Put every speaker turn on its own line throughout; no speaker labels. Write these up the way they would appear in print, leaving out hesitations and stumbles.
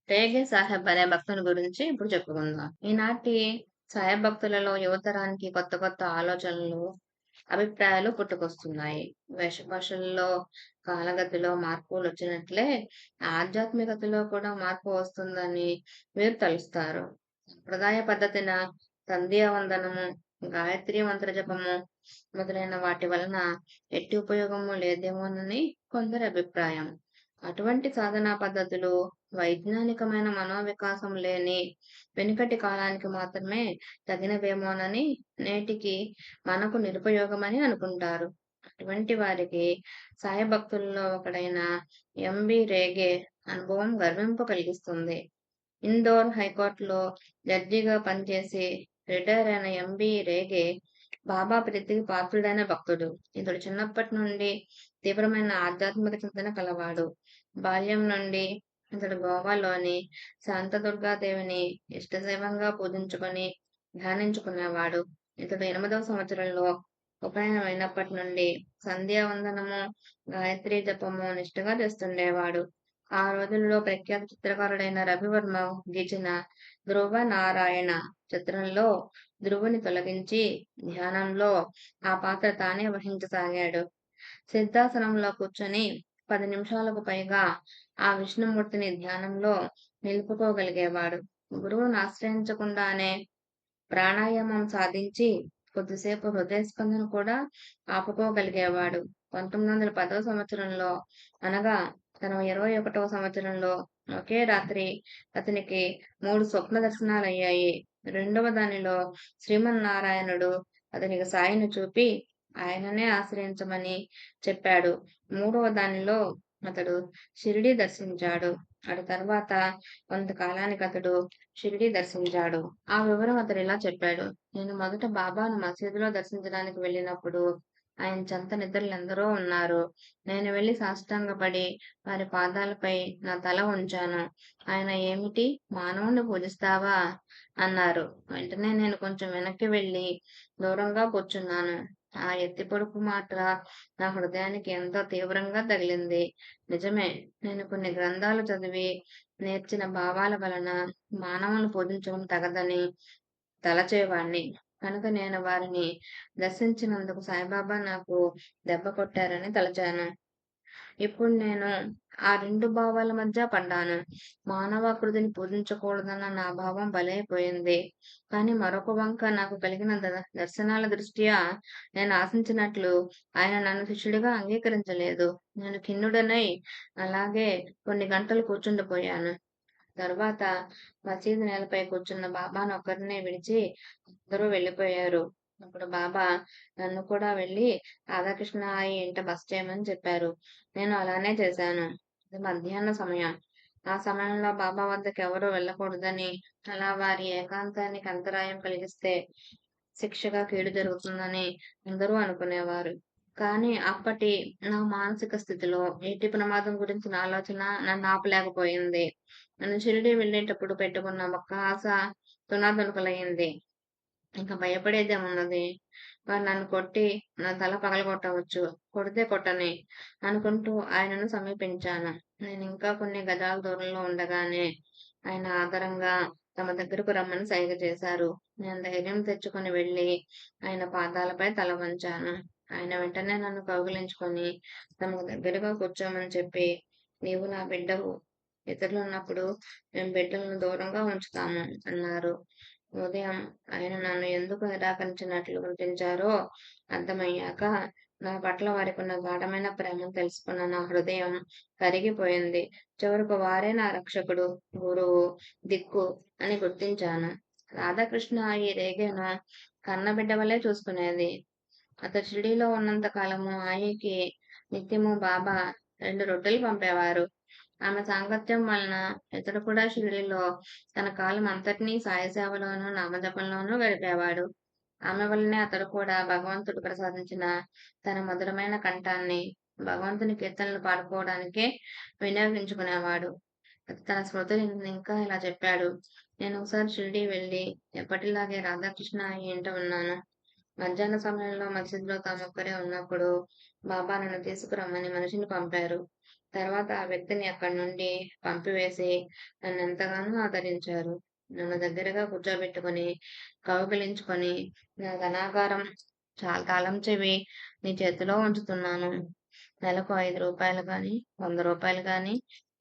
రేగే సాహెబ్ అనే భక్తుని గురించి ఇప్పుడు చెప్పుకుందాం. ఈనాటి సాహెబ్ భక్తులలో యువతరానికి కొత్త కొత్త ఆలోచనలు, అభిప్రాయాలు పుట్టుకొస్తున్నాయి. వేషభాషల్లో, కాలగతిలో మార్పులొచ్చినట్లే ఆధ్యాత్మికతలో కూడా మార్పు వస్తుందని వీరు తలుస్తారు. సంప్రదాయ పద్ధతిన సంధ్యా వందనము, గాయత్రి మంత్ర జపము మొదలైన వాటి వలన ఎట్టి ఉపయోగము లేదేమోనని కొందరి అభిప్రాయం. అటువంటి సాధనా పద్ధతులు వైజ్ఞానికమైన మనోవికాసం లేని వెనుకటి కాలానికి మాత్రమే తగినవేమోనని నేటికి మనకు నిరుపయోగమని అనుకుంటారు. అటువంటి వారికి సాయి భక్తుల్లో ఒకడైన ఎంబి రేగే అనుభవం గర్వింపు కలిగిస్తుంది. ఇందోర్ హైకోర్టులో జడ్జిగా పనిచేసి రిటైర్ అయిన ఎంబి రేగే బాబా ప్రీతికి పాత్రుడైన భక్తుడు. ఇతడు చిన్నప్పటి నుండి తీవ్రమైన ఆధ్యాత్మిక చింతన కలవాడు. బాల్యం నుండి ఇతడు గోవాలోని శాంతదుర్గాదేవిని ఇష్టదైవంగా పూజించుకొని ధ్యానించుకునేవాడు. ఇతడు 8వ సంవత్సరంలో ఉపనయనమైనప్పటి నుండి సంధ్యావందనము, గాయత్రీ జపము నిష్ఠగా చేస్తుండేవాడు. ఆ రోజుల్లో ప్రఖ్యాత చిత్రకారుడైన రవివర్మ గీచిన ధ్రువ నారాయణ చిత్రంలో ధ్రువుని తొలగించి ధ్యానంలో ఆ పాత్ర తానే వహించసాగాడు. సిద్ధాసనంలో కూర్చొని 10 నిమిషాలకు పైగా ఆ విష్ణుమూర్తిని ధ్యానంలో నిలుపుకోగలిగేవాడు. గురువును ఆశ్రయించకుండానే ప్రాణాయామం సాధించి కొద్దిసేపు హృదయ స్పందన కూడా ఆపుకోగలిగేవాడు. 1910వ సంవత్సరంలో అనగా తన 21వ సంవత్సరంలో ఒకే రాత్రి అతనికి 3 స్వప్న దర్శనాలయ్యాయి. రెండవ దానిలో శ్రీమన్నారాయణుడు అతనికి సాయిని చూపి ఆయననే ఆశ్రయించమని చెప్పాడు. మూడవ దానిలో అతడు షిరిడీ దర్శించాడు. అటు తర్వాత కొంతకాలానికి అతడు షిరిడీ దర్శించాడు. ఆ వివరం అతడు ఇలా చెప్పాడు. నేను మొదట బాబాను మసీదులో దర్శించడానికి వెళ్ళినప్పుడు ఆయన చెంత నిద్రలెందరో ఉన్నారు. నేను వెళ్లి సాష్టాంగపడి వారి పాదాలపై నా తల ఉంచాను. ఆయన ఏమిటి, మానవుణ్ణి పూజిస్తావా అన్నారు. వెంటనే నేను కొంచెం వెనక్కి వెళ్లి దూరంగా కూర్చున్నాను. ఆ ఎత్తి పొడుపు మాట నా హృదయానికి ఎంతో తీవ్రంగా తగిలింది. నిజమే, నేను కొన్ని గ్రంథాలు చదివి నేర్చిన భావాల వలన మానవుని పూజించడం తగదని తలచేవాణ్ణి. కనుక నేను వారిని దర్శించినందుకు సాయిబాబా నాకు దెబ్బ కొట్టారని తలచాను. ఇప్పుడు నేను ఆ రెండు భావాల మధ్య పడ్డాను. మానవాకృతిని పూజించకూడదన్న నా భావం బలైపోయింది. కానీ మరొక వంక నాకు కలిగిన దర్శనాల దృష్ట్యా నేను ఆశించినట్లు ఆయన నన్ను శిష్యుడిగా అంగీకరించలేదు. నేను ఖిన్నుడనై అలాగే కొన్ని గంటలు కూర్చుండిపోయాను. తరువాత మసీదు నేలపై కూర్చున్న బాబాను ఒక్కరినే విడిచి అందరూ వెళ్ళిపోయారు. అప్పుడు బాబా నన్ను కూడా వెళ్ళి రాధాకృష్ణ ఆయి ఇంట బస చేయమని చెప్పారు. నేను అలానే చేశాను. అది మధ్యాహ్న సమయం. ఆ సమయంలో బాబా వద్దకు ఎవరూ వెళ్ళకూడదని, అలా వారి ఏకాంతానికి అంతరాయం కలిగిస్తే శిక్షగా కీడు జరుగుతుందని అందరూ అనుకునేవారు. కానీ అప్పటి నా మానసిక స్థితిలో ఎట్టి ప్రమాదం గురించిన ఆలోచన నన్ను ఆపలేకపోయింది. నన్ను షిరిడీ వెళ్ళేటప్పుడు పెట్టుకున్న ఒక్క ఆశ తునాతునకలైంది. ఇంక భయపడేదేమున్నది? వారు నన్ను కొట్టి నా తల పగలగొట్టవచ్చు. కొడితే కొట్టని అనుకుంటూ ఆయనను సమీపించాను. నేనింకా కొన్ని గజాల దూరంలో ఉండగానే ఆయన ఆదరంగా తమ దగ్గరకు రమ్మని సైగ చేశారు. నేను ధైర్యం తెచ్చుకొని వెళ్ళి ఆయన పాదాలపై తల వంచాను. ఆయన వెంటనే నన్ను కౌగిలించుకొని తమకు దగ్గరగా కూర్చోమని చెప్పి, నీవు నా బిడ్డవు. ఇతరులున్నప్పుడు మేము బిడ్డలను దూరంగా ఉంచుతాము అన్నారు. ఉదయం ఆయన నన్ను ఎందుకు నిరాకరించినట్లు గుర్తించారో అర్థమయ్యాక నా పట్ల వారికున్న గాఢమైన ప్రేమను తెలుసుకున్న నా హృదయం కరిగిపోయింది. చివరకు వారే నా రక్షకుడు, గురువు, దిక్కు అని గుర్తించాను. రాధాకృష్ణ ఈ రేగేను కన్నబిడ్డ వలె చూసుకునేది. అతడు షిరిడీలో ఉన్నంత కాలము ఆయికి నిత్యము బాబా 2 రొట్టెలు పంపేవారు. ఆమె సాంగత్యం వలన ఇతడు కూడా షిరిడీలో తన కాలం అంతటినీ సాయి సేవలోనూ, నామజపంలోనూ గడిపేవాడు. ఆమె వల్లనే అతడు కూడా భగవంతుడు ప్రసాదించిన తన మధురమైన కంఠాన్ని భగవంతుని కీర్తనలు పాడుకోవడానికే వినియోగించుకునేవాడు. తన స్మృతులు ఇంకా ఇలా చెప్పాడు. నేను ఒకసారి షిరిడీ వెళ్ళి ఎప్పటిలాగే రాధాకృష్ణ ఇంట ఉన్నాను. మధ్యాహ్న సమయంలో మసీదులో తామొక్కరే ఉన్నప్పుడు బాబా నన్ను తీసుకురమ్మని మనిషిని పంపారు. తర్వాత ఆ వ్యక్తిని అక్కడి నుండి పంపివేసి నన్నెంతగానో ఆదరించారు. నన్ను దగ్గరగా కూర్చోబెట్టుకొని, కౌగిలించుకొని, నా ఘనాకారం తాళం చెవి నీ చేతిలో ఉంచుతున్నాను. నెలకు రూ. 5 గానీ, రూ. 100 గానీ,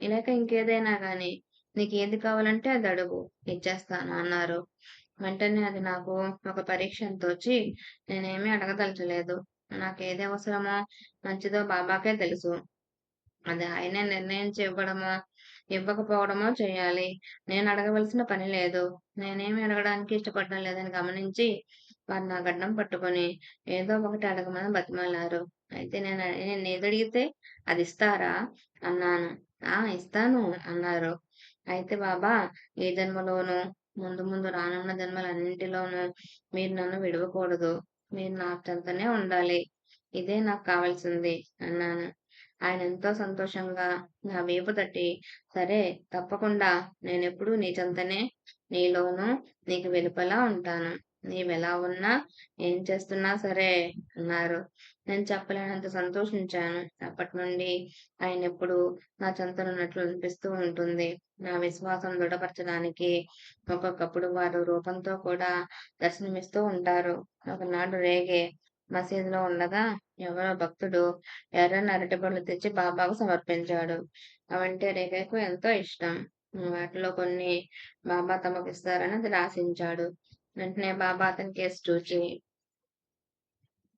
లేక ఇంకేదైనా గానీ, నీకేది కావాలంటే అది అడుగు, ఇచ్చేస్తాను అన్నారు. వెంటనే అది నాకు ఒక పరీక్ష అని తోచి, నేనేమీ అడగదలచలేదు. నాకేది అవసరమో, మంచిదో బాబాకే తెలుసు. అది ఆయనే నిర్ణయించి ఇవ్వడమో, ఇవ్వకపోవడమో చేయాలి. నేను అడగవలసిన పని లేదు. నేనేమి అడగడానికి ఇష్టపడడం లేదని గమనించి, వారు నా గడ్డం పట్టుకొని ఏదో ఒకటి అడగమని బతిమాలారు. అయితే నేనేదడిగితే అది ఇస్తారా? అన్నాను. ఆ! ఇస్తాను అన్నారు. అయితే బాబా, ఈ జన్మలోనూ, ముందు ముందు రానున్న జన్మలన్నింటిలోనూ మీరు నన్ను విడవకూడదు. మీరు నా చెంతనే ఉండాలి. ఇదే నాకు కావాల్సింది అన్నాను. ఆయనెంతో సంతోషంగా నా వీపు తట్టి, సరే, తప్పకుండా నేనెప్పుడూ నీ చెంతనే, నీలోనూ, నీకు వెలుపలా ఉంటాను. నీవెలా ఉన్నా, ఏం చేస్తున్నా సరే అన్నారు. నేను చెప్పలేనంత సంతోషించాను. అప్పటినుండి ఆయనెప్పుడూ నా చెంతనున్నట్లు అనిపిస్తూ ఉంటుంది. నా విశ్వాసం దృఢపరచడానికి ఒక్కొక్కప్పుడు వారు రూపంతో కూడా దర్శనమిస్తూ ఉంటారు. ఒకనాడు రేగే మసీదులో ఉండగా ఎవరో భక్తుడు ఎర్రని అరటిపళ్ళు తెచ్చి బాబాకు సమర్పించాడు. అవంటే రేఖకు ఎంతో ఇష్టం. వాటిలో కొన్ని బాబా తమకిస్తారని అది రాసించాడు. వెంటనే బాబా అతని కేసి చూచి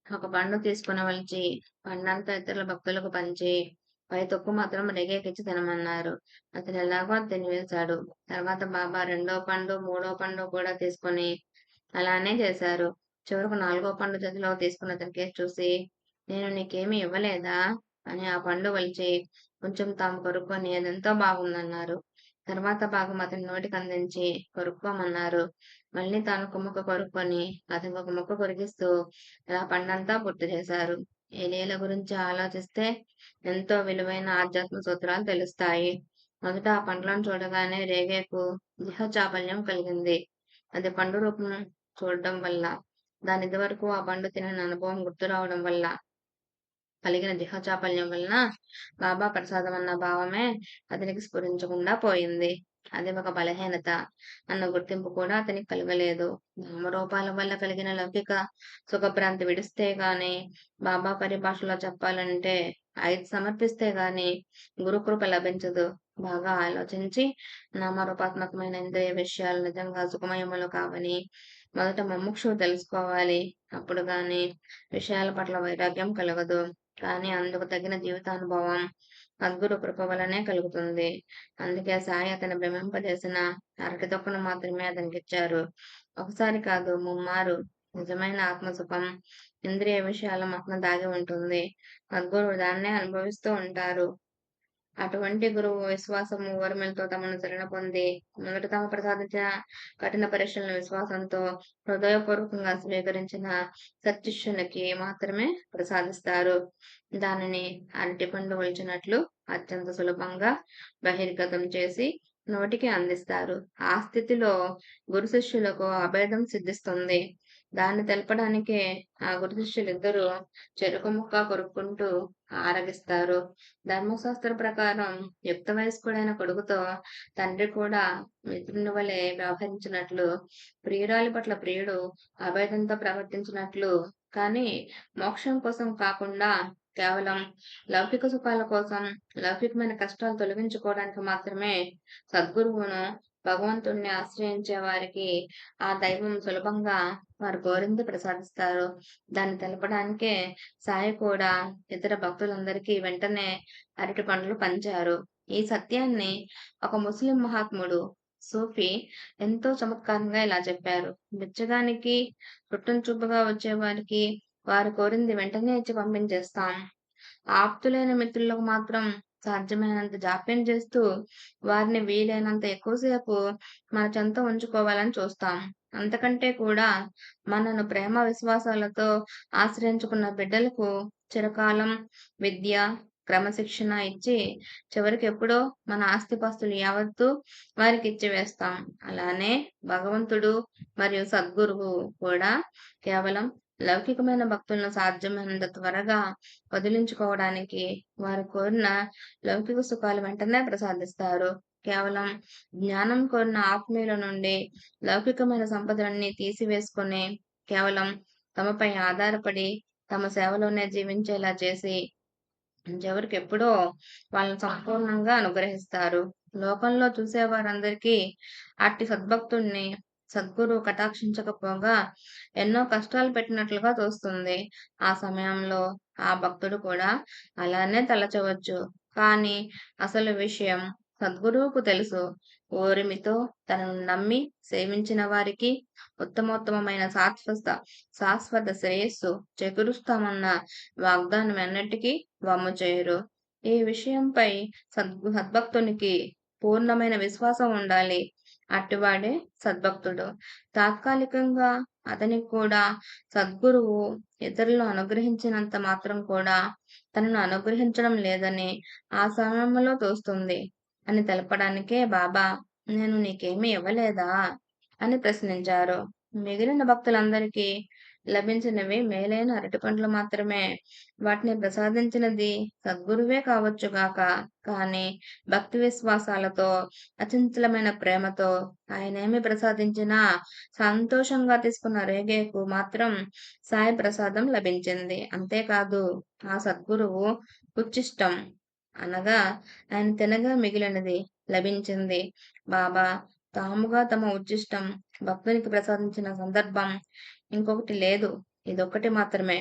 ఒక పండు తీసుకుని వలిచి, పండంతా ఇతరుల భక్తులకు పంచి, పై తొక్కు మాత్రం రేగేకిచ్చి తినమన్నారు. అతను ఎలాగో అది తినివేశాడు. తర్వాత బాబా రెండో పండు, మూడో పండు కూడా తీసుకొని అలానే చేశారు. చివరకు నాలుగో పండు చేతిలో తీసుకున్న అతని కేసి చూసి, నేను నీకేమీ ఇవ్వలేదా? అని ఆ పండు వలిచి, కొంచెం తాము కొరుక్కొని అదెంతో బాగుందన్నారు. తర్వాత భాగం అతని నోటికి అందించి కొరుక్కోమన్నారు. మళ్ళీ తాను ఒక ముక్క కొరుక్కొని అతనికి ఒక ముక్క కొరికిస్తూ ఇలా పండంతా పూర్తి చేశారు. ఈ లీల గురించి ఆలోచిస్తే ఎంతో విలువైన ఆధ్యాత్మ సూత్రాలు తెలుస్తాయి. మొదట ఆ పండ్లను చూడగానే రేగేకు చాపల్యం కలిగింది. అది పండు రూపం చూడడం వల్ల, ఇదివరకు ఆ పండు తినని అనుభవం గుర్తు రావడం వల్ల కలిగిన చాపల్యం వలన బాబా ప్రసాదం అన్న భావమే అతనికి స్ఫురించకుండా పోయింది. అది ఒక బలహీనత అన్న గుర్తింపు కూడా అతనికి కలగలేదు. నామరూపాల వల్ల కలిగిన లౌకిక సుఖభ్రాంతి విడిస్తే గాని, బాబా పరిభాషలో చెప్పాలంటే 5 సమర్పిస్తే గాని గురుకృప లభించదు. బాగా ఆలోచించి నామరూపాత్మకమైన ఇంద్రియ విషయాలు నిజంగా సుఖమయములు కావని మొదట ముముక్షువు తెలుసుకోవాలి. అప్పుడు గాని విషయాల పట్ల వైరాగ్యం కలగదు. కానీ అందుకు తగిన జీవితానుభవం సద్గురు కృప వలనే కలుగుతుంది. అందుకే సాయి అతన్ని భ్రమింపజేసిన అరటి తొక్కను మాత్రమే అతనికిచ్చారు. ఒకసారి కాదు, ముమ్మారు. నిజమైన ఆత్మసుఖం ఇంద్రియ విషయాల మగ్న దాగి ఉంటుంది. సద్గురువు దాన్నే అనుభవిస్తూ ఉంటారు. అటువంటి గురువు విశ్వాసము, ఓర్మిలతో తమను శరణ పొంది, మొదట తాము ప్రసాదించిన కఠిన పరీక్షలను విశ్వాసంతో హృదయపూర్వకంగా స్వీకరించిన సత్శిష్యునికి మాత్రమే ప్రసాదిస్తారు. దానిని అరటిపండు ఒలిచినట్లు అత్యంత సులభంగా బహిర్గతం చేసి నోటికి అందిస్తారు. ఆ స్థితిలో గురు శిష్యులకు అభేదం సిద్ధిస్తుంది. దాన్ని తెలపడానికే ఆ గురు శిష్యులిద్దరూ చెరుకు ముక్క కొరుక్కుంటూ ఆరగిస్తారు. ధర్మశాస్త్ర ప్రకారం యుక్త వయస్కుడైన కొడుకుతో తండ్రి కూడా మిత్రుని వలె వ్యవహరించినట్లు, ప్రియురాలి పట్ల ప్రియుడు అభేదంతో ప్రవర్తించినట్లు, కానీ మోక్షం కోసం కాకుండా కేవలం లౌకిక సుఖాల కోసం, లౌకికమైన కష్టాలు తొలగించుకోవడానికి మాత్రమే సద్గురువును, భగవంతుణ్ణి ఆశ్రయించే వారికి ఆ దైవం సులభంగా వారు కోరింది ప్రసాదిస్తారు. దాన్ని తెలపడానికే సాయి కూడా ఇతర భక్తులందరికీ వెంటనే అరటి పండ్లు పంచారు. ఈ సత్యాన్ని ఒక ముస్లిం మహాత్ముడు, సూఫీ ఎంతో చమత్కారంగా ఇలా చెప్పారు. బిచ్చగానికి, చుట్టం చూపుగా వచ్చేవారికి వారు కోరింది వెంటనే ఇచ్చి పంపించేస్తాం. ఆప్తులైన మిత్రులకు మాత్రం సాధ్యమైనంత జాప్యం చేస్తూ వారిని వీలైనంత ఎక్కువసేపు మన చెంత ఉంచుకోవాలని చూస్తాం. అంతకంటే కూడా మనను ప్రేమ విశ్వాసాలతో ఆశ్రయించుకున్న బిడ్డలకు చిరకాలం విద్య, క్రమశిక్షణ ఇచ్చి చివరికి ఎప్పుడో మన ఆస్తిపాస్తులు యావత్తు వారికి ఇచ్చి వేస్తాం. అలానే భగవంతుడు మరియు సద్గురువు కూడా కేవలం లౌకికమైన భక్తులను సాధ్యమైనంత త్వరగా వదిలించుకోవడానికి వారు కోరిన లౌకిక సుఖాలు వెంటనే ప్రసాదిస్తారు. కేవలం జ్ఞానం కోరిన ఆత్మీయుల నుండి లౌకికమైన సంపదలన్నీ తీసివేసుకొని కేవలం తమపై ఆధారపడి తమ సేవలోనే జీవించేలా చేసి చివరికెప్పుడో వాళ్ళని సంపూర్ణంగా అనుగ్రహిస్తారు. లోకంలో చూసేవారందరికీ అట్టి సద్భక్తుడిని సద్గురువు కటాక్షించకపోగా ఎన్నో కష్టాలు పెట్టినట్లుగా తోస్తుంది. ఆ సమయంలో ఆ భక్తుడు కూడా అలానే తలచవచ్చు. కానీ అసలు విషయం సద్గురువుకు తెలుసు. ఓరిమితో తనను నమ్మి సేవించిన వారికి ఉత్తమోత్తమైన శాశ్వత శ్రేయస్సు చేకూరుస్తామన్న వాగ్దానం ఎన్నటికీ వమ్ము చేయరు. ఈ విషయంపై సద్భక్తునికి పూర్ణమైన విశ్వాసం ఉండాలి. అట్టివాడే సద్భక్తుడు. తాత్కాలికంగా అతనికి కూడా సద్గురువు ఇతరులను అనుగ్రహించినంత మాత్రం కూడా తనను అనుగ్రహించడం లేదని ఆ సమయంలో తోస్తుంది అని తెలపడానికే బాబా నేను నీకేమీ ఇవ్వలేదా అని ప్రశ్నించారు. మిగిలిన భక్తులందరికీ లభించినవి మేలైన అరటిపండ్లు మాత్రమే. వాటిని ప్రసాదించినది సద్గురువే కావచ్చుగాక, కాని భక్తి విశ్వాసాలతో అచంచలమైన ప్రేమతో ఆయనేమి ప్రసాదించినా సంతోషంగా తీసుకున్న రేగేకు మాత్రం సాయి ప్రసాదం లభించింది. అంతేకాదు ఆ సద్గురువు ఉచ్చిష్టం అనగా ఆయన తినగా మిగిలినది లభించింది. బాబా తాముగా తమ ఉచ్చిష్టం భక్తునికి ప్రసాదించిన సందర్భం ఇంకొకటి లేదు. ఇదొక్కటి మాత్రమే.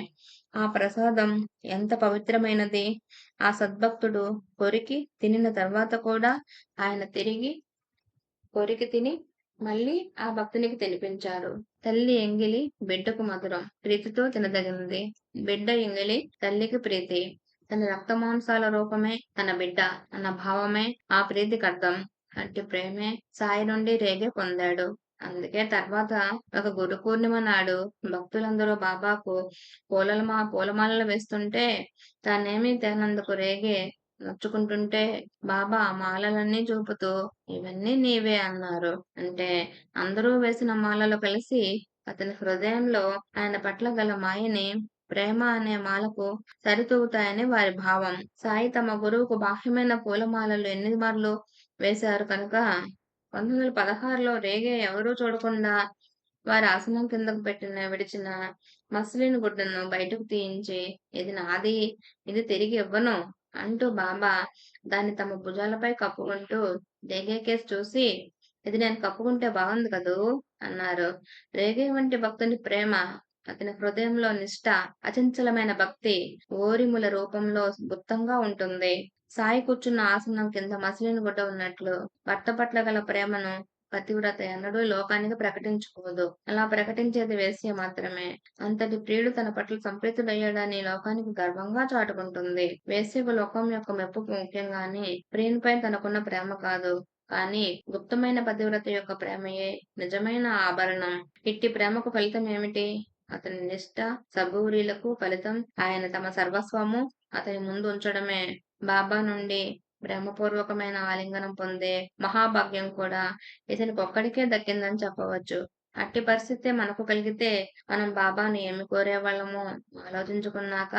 ఆ ప్రసాదం ఎంత పవిత్రమైనది. ఆ సద్భక్తుడు కొరికి తినిన తర్వాత కూడా ఆయన తిరిగి కొరికి తిని మళ్ళీ ఆ భక్తునికి తినిపించారు. తల్లి ఎంగిలి బిడ్డకు మధురం, ప్రీతితో తినదగినది. బిడ్డ ఎంగిలి తల్లికి ప్రీతి. తన రక్తమాంసాల రూపమే తన బిడ్డ అన్న భావమే ఆ ప్రీతికి అర్థం. అట్టి ప్రేమే సాయి నుండి రేగే పొందాడు. అందుకే తర్వాత ఒక గురు పూర్ణిమ నాడు భక్తులందరూ బాబాకు పూలమాలలు వేస్తుంటే తానేమీ తేనందుకు రేగే నొచ్చుకుంటుంటే బాబా ఆ మాలలన్నీ చూపుతూ ఇవన్నీ నీవే అన్నారు. అంటే అందరూ వేసిన మాలలు కలిసి అతని హృదయంలో ఆయన పట్ల గల మాయని ప్రేమ అనే మాలకు సరితూగుతాయని వారి భావం. సాయి తమ గురువుకు బాహ్యమైన పూలమాలలు ఎన్ని మార్లు వేశారు కనుక 1916లో రేగే ఎవరూ చూడకుండా వారి ఆసనం కిందకు విడిచిన మస్లిన్ గుడ్డను బయటకు తీయించి ఇది నాది, ఇది తిరిగి ఇవ్వను అంటూ బాబా దాన్ని తమ భుజాలపై కప్పుకుంటూ రేగే కేసు చూసి ఇది నేను కప్పుకుంటే బాగుంది కదూ అన్నారు. రేగే వంటి భక్తుని ప్రేమ, అతని హృదయంలో నిష్ఠ, అచంచలమైన భక్తి ఓరిముల రూపంలో గుప్తంగా ఉంటుంది. సాయి కూర్చున్న ఆసనం కింద మసిలిన గుడ్డ ఉన్నట్లు భర్త పట్ల గల ప్రేమను పతివ్రత ఎన్నడూ లోకానికి ప్రకటించుకోదు. అలా ప్రకటించేది వేశ్య మాత్రమే. అంతటి ప్రియుడు తన పట్ల సంప్రీతుడయ్యాడని లోకానికి గర్వంగా చాటుకుంటుంది. వేశ్యకు లోకం యొక్క మెప్పు ముఖ్యంగాని ప్రియునిపై తనకున్న ప్రేమ కాదు. కానీ గుప్తమైన పతివ్రత యొక్క ప్రేమయే నిజమైన ఆభరణం. ఇట్టి ప్రేమకు ఫలితం ఏమిటి? అతని నిష్ఠ, సబూరీలకు ఫలితం ఆయన తమ సర్వస్వము అతని ముందు ఉంచడమే. బాబా నుండి ప్రేమపూర్వకమైన ఆలింగనం పొందే మహాభాగ్యం కూడా ఇతనికి ఒక్కడికే దక్కిందని చెప్పవచ్చు. అట్టి పరిస్థితే మనకు కలిగితే మనం బాబాను ఏమి కోరేవాళ్ళమో ఆలోచించుకున్నాక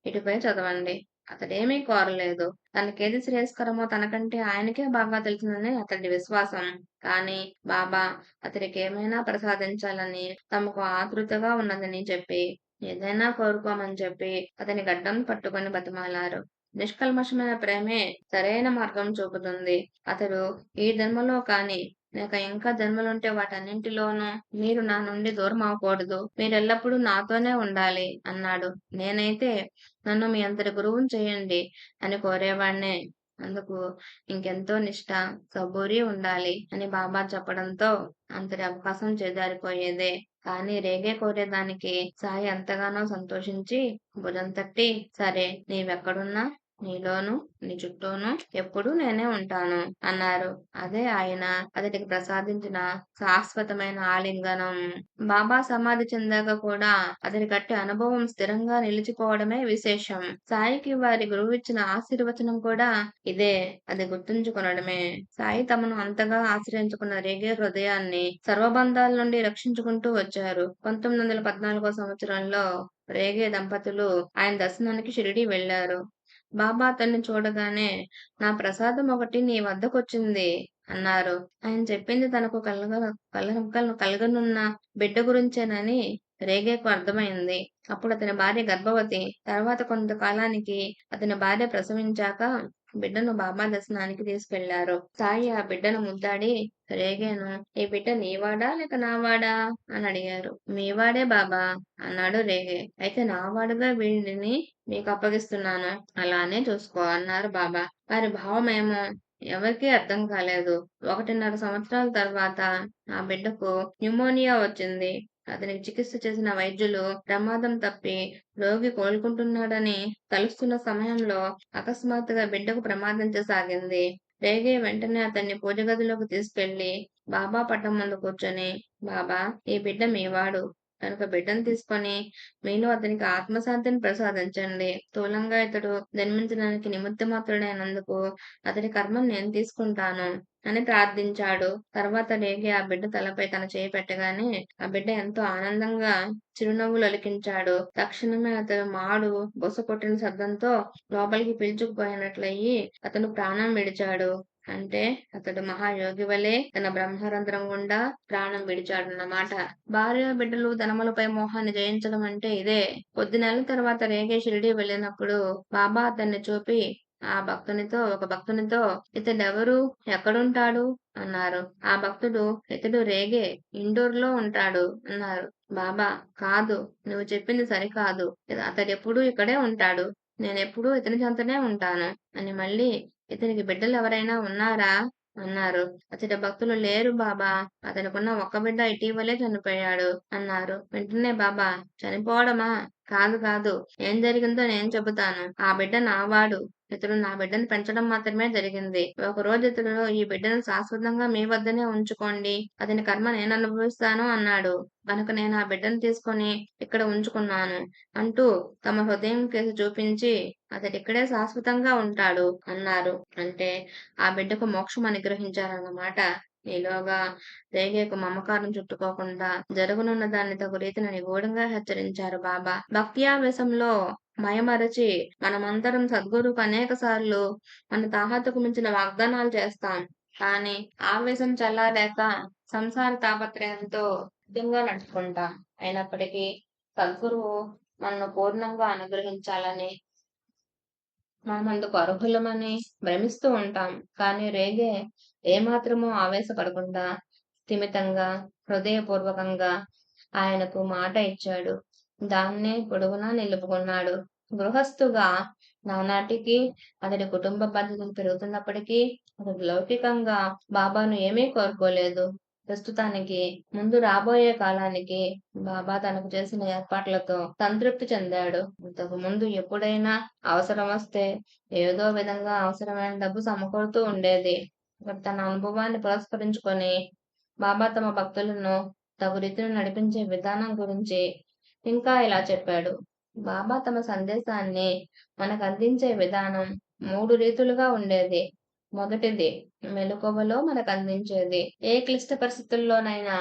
ఇటుపై చదవండి. అతడేమీ కోరలేదు. తనకేది శ్రేయస్కరమో తనకంటే ఆయనకే బాగా తెలుసునని అతడి విశ్వాసం. కానీ బాబా అతడికి ఏమైనా ప్రసాదించాలని తమకు ఆతృతగా ఉన్నదని చెప్పి ఏదైనా కోరుకోమని చెప్పి అతని గడ్డం పట్టుకొని బతిమాలారు. నిష్కల్మషమైన ప్రేమే సరైన మార్గం చూపుతుంది. అతడు ఈ జన్మలో కాని లేక ఇంకా జన్మలుంటే వాటన్నింటిలోనూ మీరు నా నుండి దూరం అవ్వకూడదు, మీరెల్లప్పుడూ నాతోనే ఉండాలి అన్నాడు. నేనైతే నన్ను మీ అంతటి గురువుని చేయండి అని కోరేవాణ్ణే. అందుకు ఇంకెంతో నిష్ఠ, సబూరి ఉండాలి అని బాబా చెప్పడంతో అంతటి అవకాశం చేజారిపోయేదే. కానీ రేగే కోరేదానికి సాయి ఎంతగానో సంతోషించి భుజం తట్టి సరే నీవెక్కడున్నా నీలోనూ నీ చుట్టూను ఎప్పుడూ నేనే ఉంటాను అన్నారు. అదే ఆయన అతడికి ప్రసాదించిన శాశ్వతమైన ఆలింగనం. బాబా సమాధి చెందాక కూడా అతడి గట్టి అనుభవం స్థిరంగా నిలిచిపోవడమే విశేషం. సాయికి వారి గురువిచ్చిన ఆశీర్వచనం కూడా ఇదే. అది గుర్తుంచుకొనడమే. సాయి తమను అంతగా ఆశ్రయించుకున్న రేగే హృదయాన్ని సర్వబంధాల నుండి రక్షించుకుంటూ వచ్చారు. 1914 సంవత్సరంలో రేగే దంపతులు ఆయన దర్శనానికి షిరిడీ వెళ్లారు. బాబా అతన్ని చూడగానే నా ప్రసాదం ఒకటి నీ వద్దకొచ్చింది అన్నారు. ఆయన చెప్పింది తనకు కలగనున్న బిడ్డ గురించేనని రేగేకు అర్థమైంది. అప్పుడు అతని భార్య గర్భవతి. తర్వాత కొంతకాలానికి అతని భార్య ప్రసవించాక బిడ్డను బాబా దర్శనానికి తీసుకెళ్లారు. సాయి ఆ బిడ్డను ముద్దాడి రేగేను, ఈ బిడ్డ నీవాడా లేక నావాడా అని అడిగారు. మీవాడే బాబా అన్నాడు రేగే. అయితే నావాడుగా వీడిని మీకు అప్పగిస్తున్నాను. అలానే చూసుకో అన్నారు బాబా. వారి భావమేమో ఎవరికీ అర్థం కాలేదు. 1.5 సంవత్సరాల తర్వాత ఆ బిడ్డకు న్యూమోనియా వచ్చింది. అతనికి చికిత్స చేసిన వైద్యులు ప్రమాదం తప్పి రోగి కోలుకుంటున్నాడని తలుస్తున్న సమయంలో అకస్మాత్తుగా బిడ్డకు ప్రమాదం సాగింది. రేగే వెంటనే అతన్ని పూజ గదిలోకి తీసుకెళ్లి బాబా పటం ముందు కూర్చొని, బాబా ఈ బిడ్డ మీవాడు కనుక బిడ్డను తీసుకొని మీలో అతనికి ఆత్మశాంతిని ప్రసాదించండి. స్థూలంగా ఇతడు జన్మించడానికి నిమిత్తమాత్రుడైనందుకు అతడి కర్మను నేను తీసుకుంటాను అని ప్రార్థించాడు. తర్వాత రేగి ఆ బిడ్డ తలపై తన చేయి పెట్టగానే ఆ బిడ్డ ఎంతో ఆనందంగా చిరునవ్వులు ఒలికించాడు. తక్షణమే అతడు మాడు బుస కొట్టిన శబ్దంతో లోపలికి పిలుచుకుపోయినట్లయి అతను ప్రాణం విడిచాడు. అంటే అతడు మహాయోగి వలె తన బ్రహ్మరంధ్రం గుండా ప్రాణం విడిచాడన్నమాట. భార్య బిడ్డలు ధనములపై మోహాన్ని జయించడం అంటే ఇదే. కొద్ది నెలల తర్వాత రేగే షిరిడీ వెళ్ళినప్పుడు బాబా అతన్ని చూపి ఒక భక్తునితో ఇతడెవరు, ఎక్కడుంటాడు అన్నారు. ఆ భక్తుడు ఇతడు రేగే, ఇండోర్లో ఉంటాడు అన్నారు. బాబా కాదు, నువ్వు చెప్పింది సరికాదు. అతడెప్పుడూ ఇక్కడే ఉంటాడు. నేనెప్పుడూ ఇతని చెంతనే ఉంటాను అని మళ్ళీ ఇతనికి బిడ్డలు ఎవరైనా ఉన్నారా అన్నారు. అతడి భక్తులు లేరు బాబా, అతనికున్న ఒక్క బిడ్డ ఇటీవలే చనిపోయాడు అన్నారు. వెంటనే బాబా చనిపోవడమా? కాదు కాదు, ఏం జరిగిందో నేను చెబుతాను. ఆ బిడ్డ నావాడు. ఇతడు నా బిడ్డను పెంచడం మాత్రమే జరిగింది. ఒకరోజు ఇతడు ఈ బిడ్డను శాశ్వతంగా మీ వద్దనే ఉంచుకోండి, అతని కర్మ నేను అనుభవిస్తాను అన్నాడు. కనుక నేను ఆ బిడ్డను తీసుకొని ఇక్కడ ఉంచుకున్నాను అంటూ తమ హృదయం కేసి చూపించి అతడిక్కడే శాశ్వతంగా ఉంటాడు అన్నారు. అంటే ఆ బిడ్డకు మోక్షం అనుగ్రహించారన్నమాట. ఈలోగా రేగేకు మమకారం చుట్టుకోకుండా జరగనున్న దాన్ని తగు రీతిని నిగూఢంగా హెచ్చరించారు బాబా. భక్త్యావేశంలో మయమరచి మనమందరం సద్గురుకు అనేక సార్లు మన తాహతుకు మించిన వాగ్దానాలు చేస్తాం. కానీ ఆవేశం చల్లారాక సంసార తాపత్రయంతో సిద్ధంగా నడుచుకుంటాం. అయినప్పటికీ సద్గురువు మనను పూర్ణంగా అనుగ్రహించాలని, మనమందుకు అర్హులమని భ్రమిస్తూ ఉంటాం. కానీ రేగే ఏమాత్రమూ ఆవేశపడకుండా స్థిమితంగా, హృదయపూర్వకంగా ఆయనకు మాట ఇచ్చాడు. దాన్నే పొడుగునా నిలుపుకున్నాడు. గృహస్థుగా నానాటికి అతడి కుటుంబ బాధ్యతలు పెరుగుతున్నప్పటికీ అతడు లౌకికంగా బాబాను ఏమీ కోరుకోలేదు. ప్రస్తుతానికి, ముందు రాబోయే కాలానికి బాబా తనకు చేసిన ఏర్పాట్లతో సంతృప్తి చెందాడు. ఇంతకు ముందు ఎప్పుడైనా అవసరం వస్తే ఏదో విధంగా అవసరమైన డబ్బు సమకూరుతూ ఉండేది. తన అనుభవాన్ని పురస్కరించుకొని బాబా తమ భక్తులను తగు రీతిని నడిపించే విధానం గురించి ఇంకా ఇలా చెప్పాడు. బాబా తమ సందేశాన్ని మనకు అందించే విధానం 3 రీతులుగా ఉండేది. మొదటిది మెలకువలో మనకు అందించేది. ఏ క్లిష్ట పరిస్థితుల్లోనైనా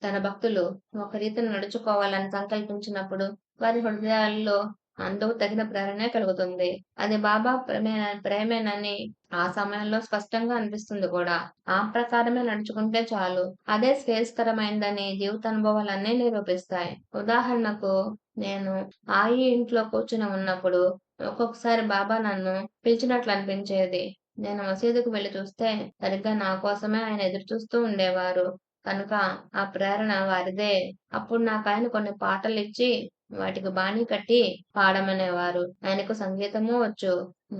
తన భక్తులు ఒక రీతిని నడుచుకోవాలని సంకల్పించినప్పుడు వారి హృదయాల్లో అందుకు తగిన ప్రేరణే కలుగుతుంది. అది బాబా ప్రేమేనని ఆ సమయంలో స్పష్టంగా అనిపిస్తుంది కూడా. ఆ ప్రకారమే నడుచుకుంటే చాలు. అదే శ్రేయస్కరమైందని జీవితానుభవాలన్నీ నిరూపిస్తాయి. ఉదాహరణకు, నేను ఆయి ఇంట్లో కూర్చుని ఉన్నప్పుడు ఒక్కొక్కసారి బాబా నన్ను పిలిచినట్లు అనిపించేది. నేను మసీదుకు వెళ్లి చూస్తే సరిగ్గా నా కోసమే ఆయన ఎదురు చూస్తూ ఉండేవారు. కనుక ఆ ప్రేరణ వారిదే. అప్పుడు నాకాయన కొన్ని పాటలిచ్చి వాటికి బాణీ కట్టి పాడమనేవారు. ఆయనకు సంగీతమూ వచ్చు,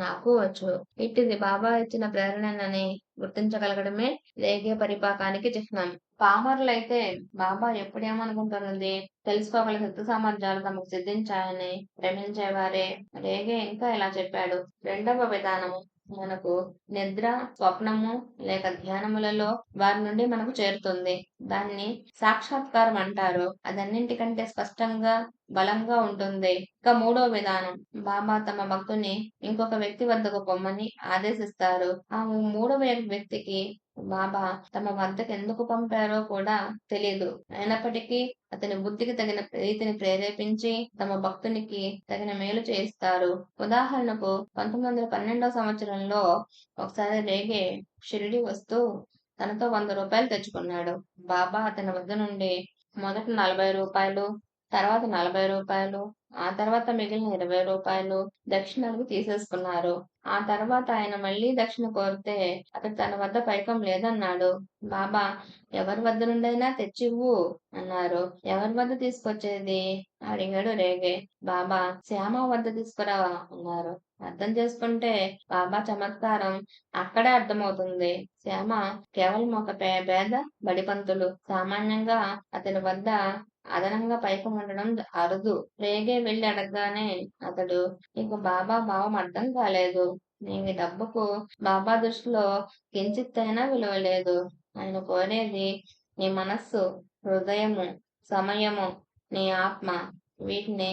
నాకు వచ్చు. ఇట్టిది బాబా ఇచ్చిన ప్రేరణనని గుర్తించగలగడమే రేగే పరిపాకానికి చిహ్నం. పామరులైతే బాబా ఎప్పుడేమనుకుంటున్నది తెలుసుకోగల శక్తి సామర్థ్యాలు తమకు సిద్ధించాయని భ్రమించేవారే. రేగే ఇంకా ఇలా చెప్పాడు. రెండవ విధానము మనకు నిద్ర, స్వప్నము లేక ధ్యానములలో వారి నుండి మనకు చేరుతుంది. దాన్ని సాక్షాత్కారం అంటారు. అదన్నింటికంటే స్పష్టంగా బలంగా ఉంటుంది. ఇక మూడో విధానం బాబా తమ భక్తుని ఇంకొక వ్యక్తి వద్దకు పొమ్మని ఆదేశిస్తారు. ఆ మూడవ వ్యక్తికి బాబా తమ వద్దకు ఎందుకు పంపారో కూడా తెలీదు. అయినప్పటికీ అతని బుద్ధికి తగిన రీతిని ప్రేరేపించి తమ భక్తునికి తగిన మేలు చేయిస్తారు. ఉదాహరణకు 1912 సంవత్సరంలో ఒకసారి రేగే షిరిడి వస్తూ తనతో 100 రూపాయలు తెచ్చుకున్నాడు. బాబా అతని వద్ద నుండి మొదట 40 రూపాయలు, తర్వాత 40 రూపాయలు, ఆ తర్వాత మిగిలిన 20 రూపాయలు దక్షిణలకు తీసేసుకున్నారు. ఆ తర్వాత ఆయన మళ్ళీ దక్షిణ కోరితే అతడు తన వద్ద పైకం లేదన్నాడు. బాబా ఎవరి వద్ద నుండైనా తెచ్చివ్వు అన్నారు. ఎవరి వద్ద తీసుకొచ్చేది అడిగాడు రేగే. బాబా శ్యామ వద్ద తీసుకురా అన్నారు. అర్థం చేసుకుంటే బాబా చమత్కారం అక్కడే అర్థమవుతుంది. శ్యామ కేవలం ఒక పేద బడిపంతులు. సామాన్యంగా అతని వద్ద అదనంగా పైకం ఉండడం అరుదు. రేగే వెళ్లి అడగగానే అతడు నీకు బాబా భావం అర్థం కాలేదు. నీ డబ్బుకు బాబా దృష్టిలో కించిత్తైనా విలువ లేదు. ఆయన కోరేది నీ మనస్సు, హృదయము, సమయము, నీ ఆత్మ. వీటిని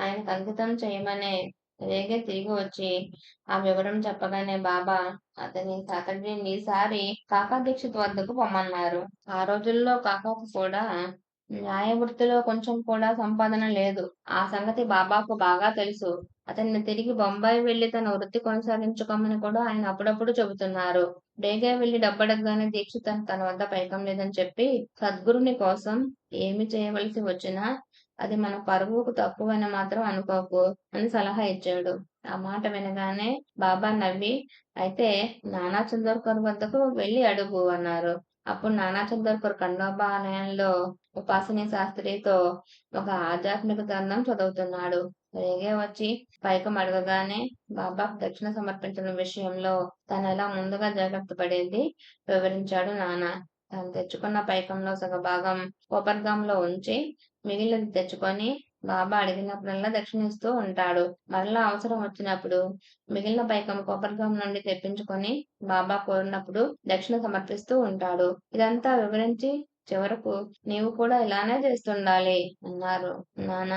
ఆయనకు అంకితం చేయమనే. రేగే తిరిగి వచ్చి ఆ వివరం చెప్పగానే బాబా అతడిని ఈసారి కాకా దీక్షిత్ వద్దకు పొమ్మన్నారు. ఆ రోజుల్లో కాకాకు కూడా న్యాయవృత్తిలో కొంచెం కూడా సంపాదన లేదు. ఆ సంగతి బాబాకు బాగా తెలుసు. అతన్ని తిరిగి బొంబాయి వెళ్లి తన వృత్తి కొనసాగించుకోమని కూడా ఆయన అప్పుడప్పుడు చెబుతున్నారు. రేగే వెళ్లి డబ్బడగ్గానే దీక్షిత్ తన వద్ద పైకం లేదని చెప్పి సద్గురుని కోసం ఏమి చేయవలసి వచ్చినా అది మన పరువుకు తక్కువని మాత్రం అనుకోకు అని సలహా ఇచ్చాడు. ఆ మాట వినగానే బాబా నవ్వి అయితే నానా చందోర్కర్ వద్దకు వెళ్లి అడుగు అన్నారు. అప్పుడు నానా చందోర్కర్ ఖండోబా ఆలయంలో ఉపాసనీ శాస్త్రితో ఒక ఆధ్యాత్మిక గ్రంథం చదువుతున్నాడు. రేగే వచ్చి పైకం అడగగానే బాబాకు దక్షిణ సమర్పించడం విషయంలో తను ఎలా ముందుగా జాగ్రత్త పడేది వివరించాడు నాన్న. తాను తెచ్చుకున్న పైకంలో సగభాగం కోపర్గాంలో ఉంచి మిగిలినది తెచ్చుకొని బాబా అడిగినప్పుడల్లా దక్షిణిస్తూ ఉంటాడు. మరలా అవసరం వచ్చినప్పుడు మిగిలిన పైకం కోపర్గాం నుండి తెప్పించుకొని బాబా కోరినప్పుడు దక్షిణ సమర్పిస్తూ ఉంటాడు. ఇదంతా వివరించి చివరకు నీవు కూడా ఇలానే చేస్తుండాలి అన్నారు. నాన్న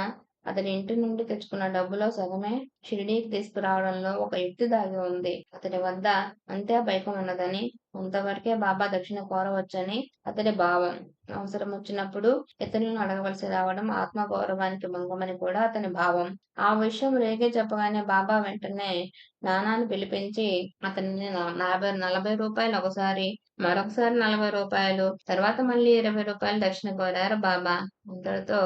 అతని ఇంటి నుండి తెచ్చుకున్న డబ్బులో సగమే షిరిడీకి తీసుకురావడంలో ఒక యుక్తి దాగి ఉంది. అతని వద్ద అంతే పైకం ఉన్నదని, అంతవరకే బాబా దక్షిణ కోరవచ్చని అతడి భావం. అవసరం వచ్చినప్పుడు ఇతరులను అడగవలసి రావడం ఆత్మగౌరవానికి భంగమని కూడా అతని భావం. ఆ విషయం రేగే చెప్పగానే బాబా వెంటనే నానాను పిలిపించి అతనిని 40 రూపాయలు ఒకసారి, మరొకసారి 40 రూపాయలు, తర్వాత మళ్ళీ 20 రూపాయలు దక్షిణ కోరారు బాబా. అంతటితో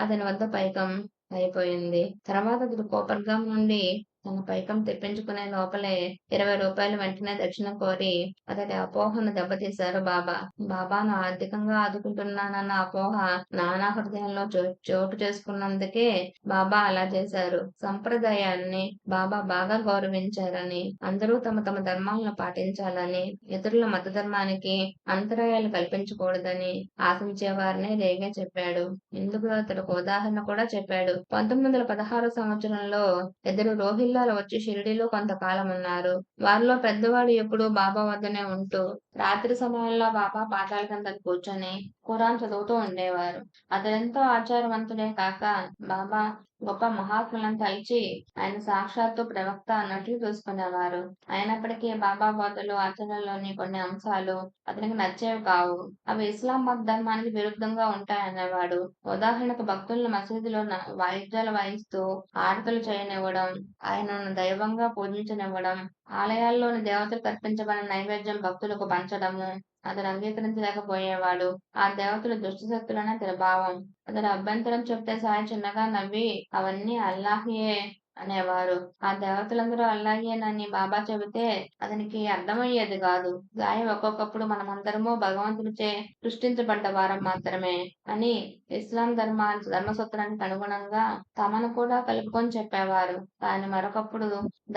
అతని వద్ద పైకం అయిపోయింది. తర్వాత అతడు కోపర్గాం నుండి తన పైకం తెప్పించుకునే లోపలే 20 రూపాయలు వెంటనే దక్షిణ కోరి అతడి అపోహను దెబ్బతీశారు బాబా. బాబాను ఆర్థికంగా ఆదుకుంటున్నానన్న అపోహ నానా హృదయంలో చోటు చేసుకున్నందుకే బాబా అలా చేశారు. సంప్రదాయాన్ని బాబా బాగా గౌరవించారని, అందరూ తమ తమ ధర్మాలను పాటించాలని, ఇతరుల మత ధర్మానికి అంతరాయాలు కల్పించకూడదని ఆశించేవారని రేగే చెప్పాడు. ఇందుకు అతడు ఒక ఉదాహరణ కూడా చెప్పాడు. 1916 సంవత్సరంలో ఇద్దరు రోహిల్లాలు వచ్చి షిరిడీలో కొంతకాలం ఉన్నారు. వారిలో పెద్దవాడు ఎప్పుడూ బాబా వద్దనే ఉంటూ రాత్రి సమయంలో బాబా పాదాల కింద కూర్చొని ఖురాన్ చదువుతూ ఉండేవారు. అతడెంతో ఆచారవంతుడే కాక బాబా గొప్ప మహాత్ములను తలిచి ఆయన సాక్షాత్తు ప్రవక్త అన్నట్లు చూసుకునేవారు. అయినప్పటికీ బాబా బోధలు, ఆచరణలోని కొన్ని అంశాలు అతనికి నచ్చేవి కావు. అవి ఇస్లాం మత ధర్మానికి విరుద్ధంగా ఉంటాయనేవాడు. ఉదాహరణకు భక్తులను మసీదులో వాయిద్యాలు వాయిస్తూ ఆరతులు చేయనివ్వడం, ఆయనను దైవంగా పూజించనివ్వడం, ఆలయాల్లోని దేవతలకు అర్పించబడిన నైవేద్యం భక్తులకు పంచడము అతడు అంగీకరించలేకపోయేవాడు. ఆ దేవతలు దుష్ట శక్తులనే అతని భావం. అతడు అభ్యంతరం చెప్తే సాయి చిన్నగా నవ్వి అవన్నీ అల్లాహియే అనేవారు. ఆ దేవతలందరూ అల్లాహియేనని బాబా చెబితే అతనికి అర్థమయ్యేది కాదు. సాయి ఒక్కొక్కప్పుడు మనమందరము భగవంతుడిచే సృష్టించబడ్డ వారం మాత్రమే అని ఇస్లాం ధర్మసూత్రానికి అనుగుణంగా తమను కూడా కలుపుకొని చెప్పేవారు. కానీ మరొకప్పుడు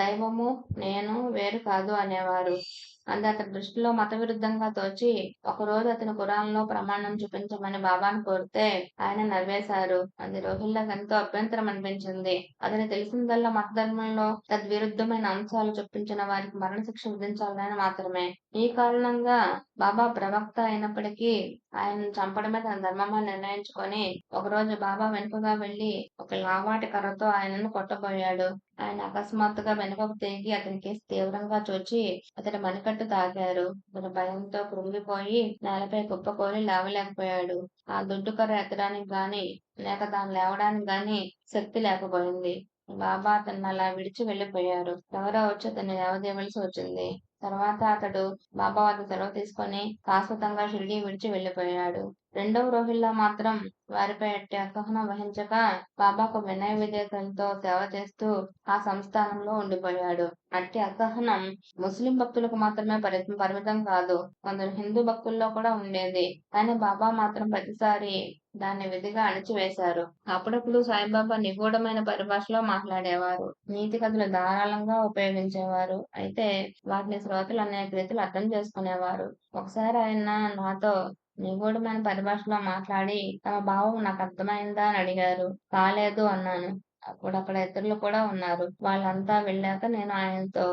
దైవము నేను వేరు కాదు అనేవారు. అది అతని దృష్టిలో మత విరుద్ధంగా తోచి ఒకరోజు అతని ఖురాన్‌లో ప్రమాణం చూపించమని బాబాను కోరితే ఆయన నవ్వేశారు. అది రోహిల్లాకు ఎంతో అభ్యంతరం అనిపించింది. అతనికి తెలిసిందల్లా మత ధర్మంలో తద్విరుద్ధమైన అంశాలు చొప్పించిన వారికి మరణశిక్ష విధించాలని మాత్రమే. ఈ కారణంగా బాబా ప్రవక్త అయినప్పటికీ ఆయనను చంపడమే తన ధర్మమని నిర్ణయించుకొని ఒకరోజు బాబా వెనుకగా వెళ్లి ఒక లావాటి కర్రతో ఆయనను కొట్టబోయాడు. ఆయన అకస్మాత్తుగా వెనుకకు తిరిగి అతని కేసి తీవ్రంగా చూచి అతని మణికట్టు తాకారు. అతను భయంతో కృంగిపోయి నేలపై కుప్పకూలి లేవలేకపోయాడు. ఆ దుడ్డు కర్ర ఎత్తడానికి గాని లేక దాన్ని లేవడానికి గాని శక్తి లేకపోయింది. బాబా అతన్ని అలా విడిచి వెళ్లిపోయారు. ఎవరో వచ్చి అతన్ని లేవదీయవలసి వచ్చింది. తర్వాత అతడు బాబా వద్ద సెలవు తీసుకొని శాశ్వతంగా షిరిడీ విడిచి వెళ్లిపోయాడు. రెండవ రోహిల్లా మాత్రం వారిపై ఎట్టి అసహనం వహించక బాబాకు వినయ విధేయతలతో సేవ చేస్తూ ఆ సంస్థానంలో ఉండిపోయాడు. అట్టి అసహనం ముస్లిం భక్తులకు మాత్రమే పరిమితం కాదు, కొందరు హిందూ భక్తుల్లో కూడా ఉండేది. కానీ బాబా మాత్రం ప్రతిసారి దాన్ని విధిగా అణిచివేశారు. అప్పుడప్పుడు సాయిబాబా నిగూఢమైన పరిభాషలో మాట్లాడేవారు. నీతి కథలు ధారాళంగా ఉపయోగించేవారు. అయితే వాటిని శ్రోతలు అనేక రీతిలో అర్థం చేసుకునేవారు. ఒకసారి ఆయన నాతో నిగూఢమైన పరిభాషలో మాట్లాడి తమ భావం నాకు అర్థమైందా అని అడిగారు. కాలేదు అన్నాను. అప్పుడు అక్కడ ఇతరులు కూడా ఉన్నారు. వాళ్ళంతా వెళ్ళాక నేను ఆయనతో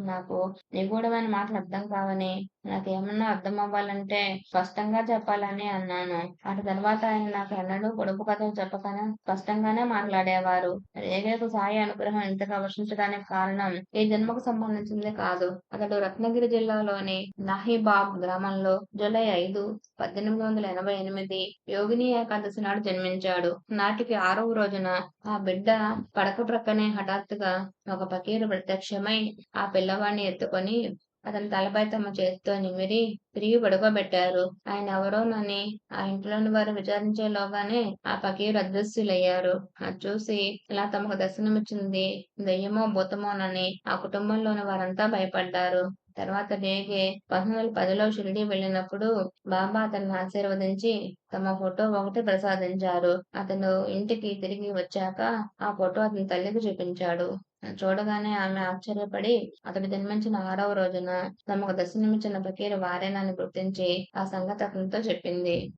నాకు నిగూఢమైన మాటలు అర్థం కావని, నాకేమన్నా అర్థం అవ్వాలంటే స్పష్టంగా చెప్పాలని అన్నాను. అటు తర్వాత ఆయన నాకు ఎన్నడూ పొడుపు కథలు చెప్పకనే స్పష్టంగానే మాట్లాడేవారు. రేగేకు సాయి అనుగ్రహం ఇంతగా వర్షించడానికి కారణం ఈ జన్మకు సంబంధించింది కాదు. అతడు రత్నగిరి జిల్లాలోని నాహిబాబ్ గ్రామంలో జూలై 5, 1888 యోగిని ఏకాదశి నాడు జన్మించాడు. నాటికి 6వ రోజున ఆ బిడ్డ పడక ప్రక్కనే హఠాత్తుగా ఒక ఫకీరు ప్రత్యక్షమై ఆ పిల్లవాడిని ఎత్తుకొని అతని తలపై తమ చేతితో నిమిరి తిరిగి పడుకోబెట్టారు. ఆయన ఎవరోనని ఆ ఇంట్లోని వారు విచారించేలోగానే ఆ ఫకీరు అదృశ్యులయ్యారు. అది చూసి ఇలా తమకు దర్శనమిచ్చింది దెయ్యమో భూతమోనని ఆ కుటుంబంలోని వారంతా భయపడ్డారు. తర్వాత డేగే 1910లో షిరిడీ వెళ్ళినప్పుడు బాబా అతన్ని ఆశీర్వదించి తమ ఫోటో ఒకటి ప్రసాదించారు. అతను ఇంటికి తిరిగి వచ్చాక ఆ ఫోటో అతని తల్లికి చూపించాడు. చూడగానే ఆమె ఆశ్చర్యపడి అతడు జన్మించిన 6వ రోజున తమకు దర్శనమిచ్చిన ఫకీరు వారేనని గుర్తించి ఆ సంగతి అతనితో చెప్పింది.